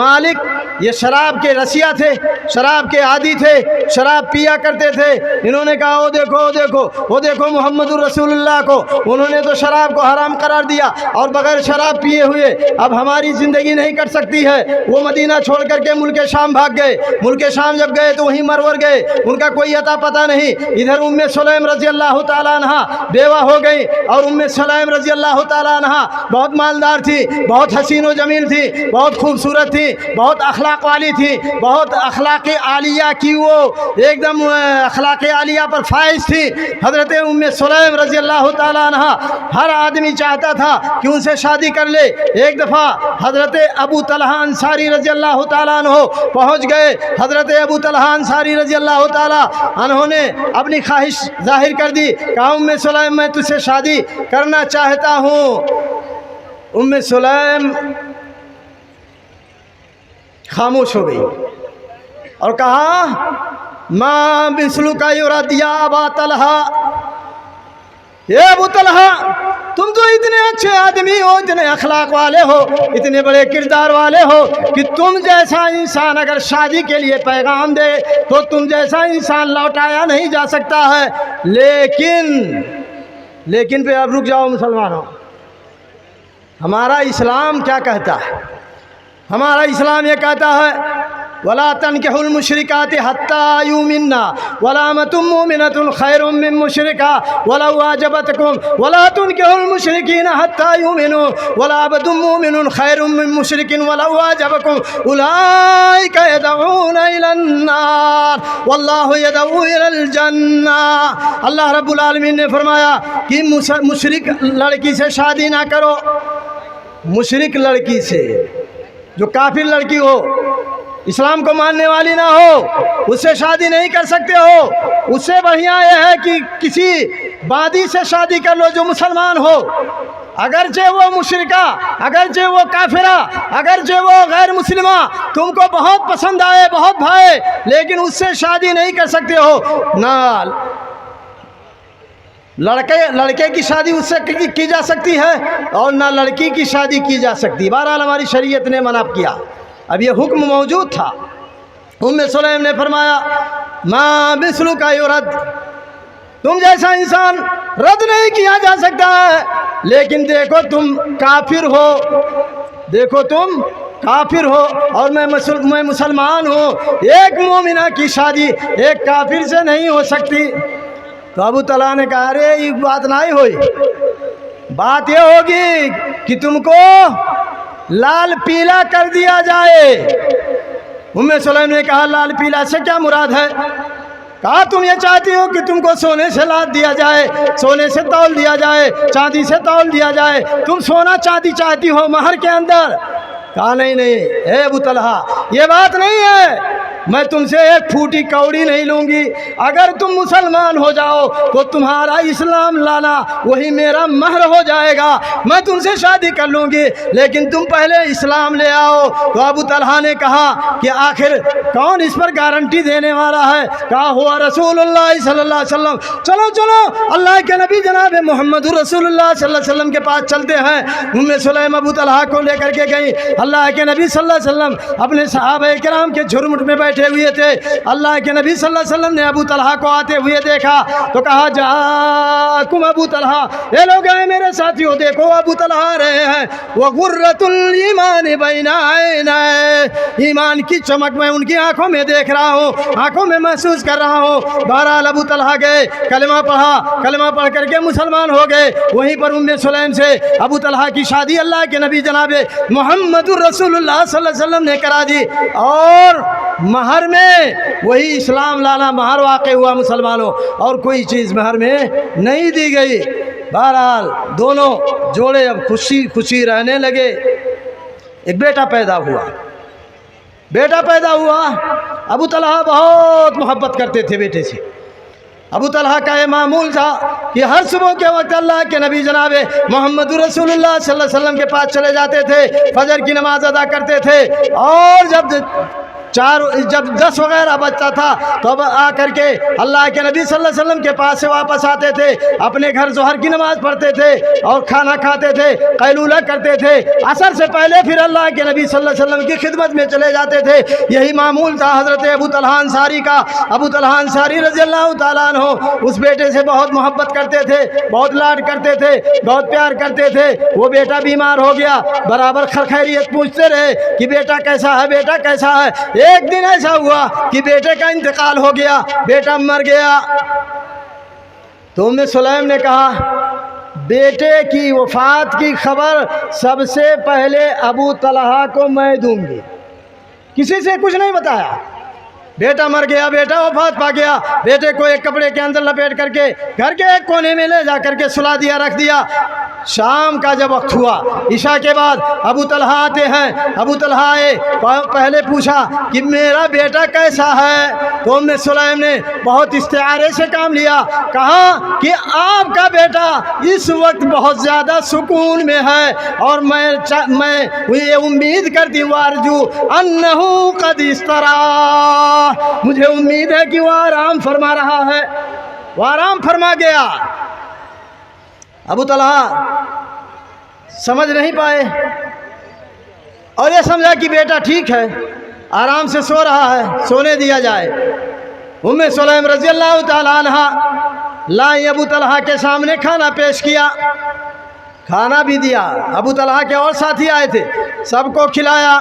[SPEAKER 1] مالک یہ شراب کے رسیا تھے، شراب کے عادی تھے، شراب پیا کرتے تھے۔ انہوں نے کہا وہ دیکھو وہ دیکھو وہ دیکھو محمد الرسول اللہ کو، انہوں نے تو شراب کو حرام قرار دیا اور بغیر شراب پیے ہوئے اب ہماری زندگی نہیں کٹ سکتی ہے۔ وہ مدینہ چھوڑ کر کے ملک شام بھاگ گئے۔ ملک شام جب گئے تو وہیں مرور گئے، ان کا کوئی عطا پتہ نہیں۔ ادھر ام سلیم رضی اللہ تعالیٰ عنہ بیوہ ہو گئی، اور ام سلیم رضی اللہ تعالیٰ عنہ بہت مالدار تھی، بہت حسین و جمیل تھی، بہت خوبصورت تھی، بہت اخلاق والی تھی، بہت اخلاق عالیہ کی وہ ایک دم اخلاق عالیہ پر فائز تھی۔ حضرت ام سلیم رضی اللہ تعالیٰ عنہ ہر آدمی چاہتا تھا کہ ان سے شادی کر لے۔ ایک دفعہ حضرت ابو طلحہ انصاری رضی اللہ تعالیٰ عنہ پہنچ گئے۔ حضرت ابو طلحہ انصاری رضی اللہ تعالیٰ عنہ نے اپنی خواہش ظاہر کر دی، کہا ام سلیم میں تجھ سے شادی کرنا چاہتا ہوں۔ ام سلیم خاموش ہو گئی اور کہا ماں مثلک یرد یا ابا طلحہ، اے ابو طلحہ تم تو اتنے اچھے آدمی ہو، اتنے اخلاق والے ہو، اتنے بڑے کردار والے ہو کہ تم جیسا انسان اگر شادی کے لیے پیغام دے تو تم جیسا انسان لوٹایا نہیں جا سکتا ہے۔ لیکن پہ اب رک جاؤ مسلمانوں، ہمارا اسلام کیا کہتا ہے؟ ہمارا اسلام یہ کہتا ہے وَلَا تَنْكِحُوا الْمُشْرِكَاتِ حَتَّى يُؤْمِنَّ وَلَأَمَةٌ مُّؤْمِنَةٌ خَيْرٌ مِّن مُّشْرِكَةٍ وَلَوْ أَعْجَبَتْكُمْ وَلَا تُنْكِحُوا الْمُشْرِكِينَ حَتَّى يُؤْمِنُوا وَلَعَبْدٌ مُّؤْمِنٌ خَيْرٌ مِّن مُّشْرِكٍ وَلَوْ أَعْجَبَكُمْ أُولَٰئِكَ يَدْعُونَ إِلَى النَّارِ وَاللَّهُ يَدْعُو إِلَى الْجَنَّةِ۔ اللہ رب العالمین نے فرمایا کہ مشرک لڑکی سے شادی نہ کرو، مشرک لڑکی سے، جو کافر لڑکی ہو، اسلام کو ماننے والی نہ ہو، اس سے شادی نہیں کر سکتے ہو۔ اس سے بڑھیا یہ ہے کہ کسی بادی سے شادی کر لو جو مسلمان ہو، اگرچہ وہ مشرکہ، اگرچہ وہ کافرہ، اگرچہ وہ غیر مسلمہ تم کو بہت پسند آئے، بہت بھائے، لیکن اس سے شادی نہیں کر سکتے ہو۔ نہ لڑکے کی شادی اس سے کی جا سکتی ہے اور نہ لڑکی کی شادی کی جا سکتی۔ بہرحال ہماری شریعت نے منع کیا، اب یہ حکم موجود تھا۔ ام سلیم نے فرمایا ماں مثلک یرد، تم جیسا انسان رد نہیں کیا جا سکتا ہے، لیکن دیکھو تم کافر ہو، دیکھو تم کافر ہو اور میں مسلمان ہوں، ایک مومنہ کی شادی ایک کافر سے نہیں ہو سکتی۔ تو ابو طلحہ نے کہا ارے یہ بات نہیں ہوئی، بات یہ ہوگی کہ تم کو لال پیلا کر دیا جائے۔ ام سلیم نے کہا لال پیلا سے کیا مراد ہے؟ کہا تم یہ چاہتی ہو کہ تم کو سونے سے لاد دیا جائے، سونے سے تول دیا جائے، چاندی سے تول دیا جائے، تم سونا چاندی چاہتی ہو مہر کے اندر؟ کہا نہیں اے ابو طلحہ یہ بات نہیں ہے، میں تم سے ایک پھوٹی کوڑی نہیں لوں گی، اگر تم مسلمان ہو جاؤ تو تمہارا اسلام لانا وہی میرا مہر ہو جائے گا، میں تم سے شادی کر لوں گی، لیکن تم پہلے اسلام لے آؤ۔ تو ابو طلحہ نے کہا کہ آخر کون اس پر گارنٹی دینے والا ہے؟ کہا ہوا رسول اللہ صلی اللہ علیہ وسلم، چلو چلو اللہ کے نبی جناب محمد رسول اللہ صلی اللہ علیہ وسلم کے پاس چلتے ہیں۔ ام سلیم ابو طلحہ کو لے کر کے گئی۔ اللہ کے نبی صلی اللہ علیہ وسلم اپنے صحابہ کرام کے جھرمٹ میں بیٹھے ہوئے تھے۔ اللہ کے نبی صلی اللہ علیہ وسلم نے ابو طلحہ کو آتے ہوئے دیکھا تو کہا جاکم ابو طلحہ، اے لوگ ہیں میرے ساتھیوں، دیکھو ابو طلحہ آ رہے ہیں، وغرۃ الایمان بین عینی، ایمان کی چمک میں ان کی آنکھوں میں دیکھ رہا ہوں، آنکھوں میں محسوس کر رہا ہوں۔ بہرحال ابو طلحہ گئے، کلمہ پڑھا، کلمہ پڑھ کر کے مسلمان ہو گئے۔ وہیں پر ام سلیم سے ابو طلحہ کی شادی اللہ کے نبی جناب محمد رسول اللہ صلی اللہ علیہ وسلم نے کرا دی، اور مہر میں وہی اسلام لانا مہر واقع ہوا مسلمانوں، اور کوئی چیز مہر میں نہیں دی گئی۔ بہرحال دونوں جوڑے اب خوشی خوشی رہنے لگے۔ ایک بیٹا پیدا ہوا، بیٹا پیدا ہوا۔ ابو طلحہ بہت محبت کرتے تھے بیٹے سے۔ ابو طلحہ کا یہ معمول تھا کہ ہر صبح کے وقت اللہ کے نبی جناب محمد رسول اللہ صلی اللہ علیہ وسلم کے پاس چلے جاتے تھے، فجر کی نماز ادا کرتے تھے، اور جب جب 10 وغیرہ بجتا تھا تو اب آ کر کے اللہ کے نبی صلی اللہ علیہ وسلم کے پاس سے واپس آتے تھے، اپنے گھر ظہر کی نماز پڑھتے تھے اور کھانا کھاتے تھے، قیلولہ کرتے تھے، عصر سے پہلے پھر اللہ کے نبی صلی اللہ علیہ وسلم کی خدمت میں چلے جاتے تھے۔ یہی معمول تھا حضرت ابو طلحہ انصاری کا۔ ابو طلحہ انصاری رضی اللہ تعالیٰ عنہ اس بیٹے سے بہت محبت کرتے تھے، بہت لاڈ کرتے تھے، بہت پیار کرتے تھے۔ وہ بیٹا بیمار ہو گیا، برابر خیریت پوچھتے رہے کہ بیٹا کیسا ہے، بیٹا کیسا ہے۔ ایک دن ایسا ہوا کہ بیٹے کا انتقال ہو گیا، بیٹا مر گیا۔ تو ام سلیم نے کہا بیٹے کی وفات کی خبر سب سے پہلے ابو طلحہ کو میں دوں گی، کسی سے کچھ نہیں بتایا۔ بیٹا مر گیا، بیٹا وفات پا گیا، بیٹے کو ایک کپڑے کے اندر لپیٹ کر کے گھر کے ایک کونے میں لے جا کر کے سلا دیا، رکھ دیا۔ شام کا جب وقت ہوا، عشاء کے بعد ابو طلحہ آتے ہیں۔ ابو طلحہ آئے، پہلے پوچھا کہ میرا بیٹا کیسا ہے؟ تو ام سلیم نے بہت استعارے سے کام لیا، کہا کہ آپ کا بیٹا اس وقت بہت زیادہ سکون میں ہے، اور میں یہ امید کرتی ہوں ارجو انہو قد استراح، مجھے امید ہے کہ وہ آرام فرما رہا ہے، وہ آرام فرما گیا۔ ابو طلحہ سمجھ نہیں پائے اور یہ سمجھا کہ بیٹا ٹھیک ہے، آرام سے سو رہا ہے، سونے دیا جائے۔ ام سلیم رضی اللہ تعالی عنہ لائی، ابو طلحہ کے سامنے کھانا پیش کیا، کھانا بھی دیا۔ ابو طلحہ کے اور ساتھی آئے تھے، سب کو کھلایا۔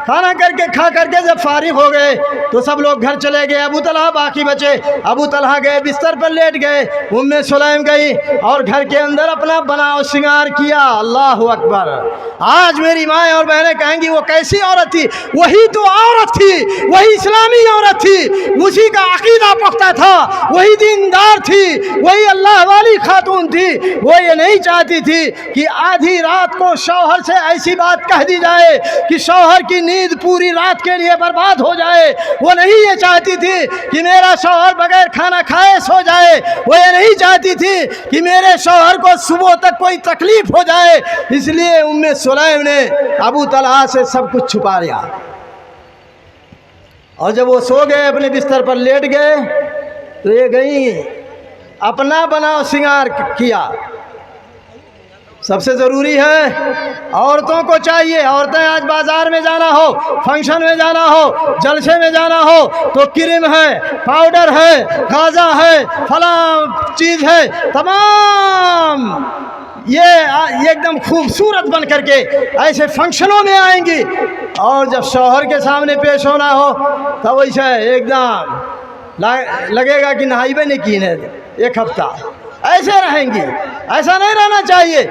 [SPEAKER 1] کھانا کھا کر کے جب فارغ ہو گئے تو سب لوگ گھر چلے گئے، ابو طلحہ باقی بچے۔ ابو طلحہ گئے بستر پر لیٹ گئے، ام سلیم گئی اور گھر کے اندر اپنا بناؤ سنگار کیا۔ اللہ اکبر! آج میری مائیں اور بہنیں کہیں گی وہ کیسی عورت تھی؟ وہی تو عورت تھی، وہی اسلامی عورت تھی، اسی کا عقیدہ پختہ تھا، وہی دیندار تھی، وہی اللہ والی خاتون تھی۔ وہ یہ نہیں چاہتی تھی کہ آدھی رات کو شوہر سے ایسی بات کہہ دی جائے کہ شوہر کی نیند پوری رات کے لیے برباد ہو جائے۔ وہ نہیں یہ چاہتی تھی کہ میرا شوہر بغیر کھانا کھائے سو جائے۔ وہ یہ نہیں چاہتی تھی کہ میرے شوہر کو صبح تک کوئی تکلیف ہو جائے۔ اس لیے ام سلیم نے ابو طلحہ سے سب کچھ چھپا لیا، اور جب وہ سو گئے، اپنے بستر پر لیٹ گئے، تو یہ گئی اپنا بناؤ سنگار کیا۔ سب سے ضروری ہے عورتوں کو چاہیے، عورتیں آج بازار میں جانا ہو، فنکشن میں جانا ہو، جلسے میں جانا ہو تو کریم ہے، پاؤڈر ہے، غازہ ہے، فلاں چیز ہے، تمام یہ ایک دم خوبصورت بن کر کے ایسے فنکشنوں میں آئیں گی، اور جب شوہر کے سامنے پیش ہونا ہو تو ویسے ایک دم لگے گا کہ نہائی بھی نہیں کی ہے ایک ہفتہ، ایسے رہیں گی۔ ایسا نہیں رہنا چاہیے۔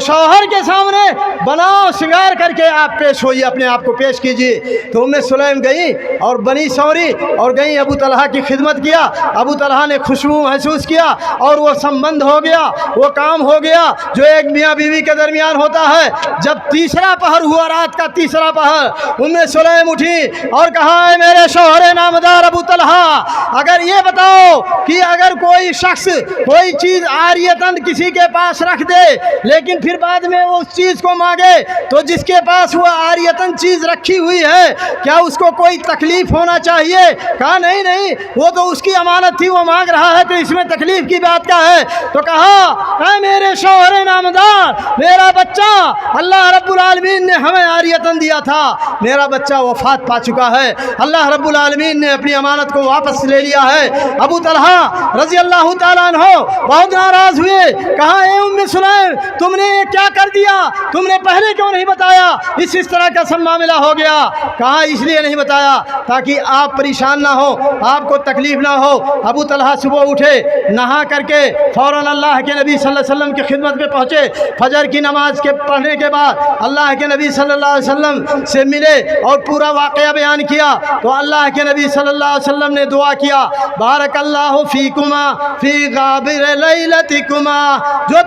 [SPEAKER 1] شوہر کے سامنے بناؤ سنگار کر کے آپ پیش ہوئیے، اپنے آپ کو پیش کیجیے۔ تو ام سلیم گئی اور بنی سوری اور گئی، ابو طلحہ کی خدمت کیا۔ ابو طلحہ نے خوشبو محسوس کیا اور وہ سمبند ہو گیا، وہ کام ہو گیا جو ایک میاں بیوی کے درمیان ہوتا ہے۔ جب تیسرا پہر ہوا، رات کا تیسرا پہر، ام سلیم اٹھی اور کہا اے میرے شوہر نامدار ابو طلحہ، اگر یہ بتاؤ کہ اگر کوئی شخص کوئی چیز عاریتاً کسی کے پاس رکھ دے لیکن پھر بعد میں اس چیز کو مانگے تو جس کے پاس وہ عاریتاً چیز رکھی ہوئی ہے کیا اس کو کوئی تکلیف ہونا چاہیے؟ کہا نہیں نہیں، وہ تو اس کی امانت تھی، وہ مانگ رہا ہے تو اس میں تکلیف کی بات کیا ہے؟ تو کہا اے میرے شوہر نامدار، میرا بچہ اللہ رب العالمین نے ہمیں عاریتاً دیا تھا، میرا بچہ وفات پا چکا ہے، اللہ رب العالمین نے اپنی امانت کو واپس لے لیا ہے۔ ابو طلحہ رضی اللہ تعالیٰ عنہ بہت ناراض ہوئے، کہا اے ام سلیم تم نے یہ کیا کر دیا؟ تم نے پہلے کیوں نہیں بتایا؟ اس طرح کا سب معاملہ ہو گیا۔ کہا اس لیے نہیں بتایا تاکہ آپ پریشان نہ ہو، آپ کو تکلیف نہ ہو۔ ابو طلحہ صبح اٹھے، نہا کر کے فوراً اللہ کے نبی صلی اللہ علیہ وسلم کی خدمت میں پہنچے۔ فجر کی نماز کے پڑھنے کے بعد اللہ کے نبی صلی اللہ علیہ وسلم سے ملے اور پورا واقعہ بیان کیا۔ تو اللہ کے نبی صلی اللہ علیہ وسلم نے دعا کیا، بارک اللہ فیکما فی غابر لیلتکما، جو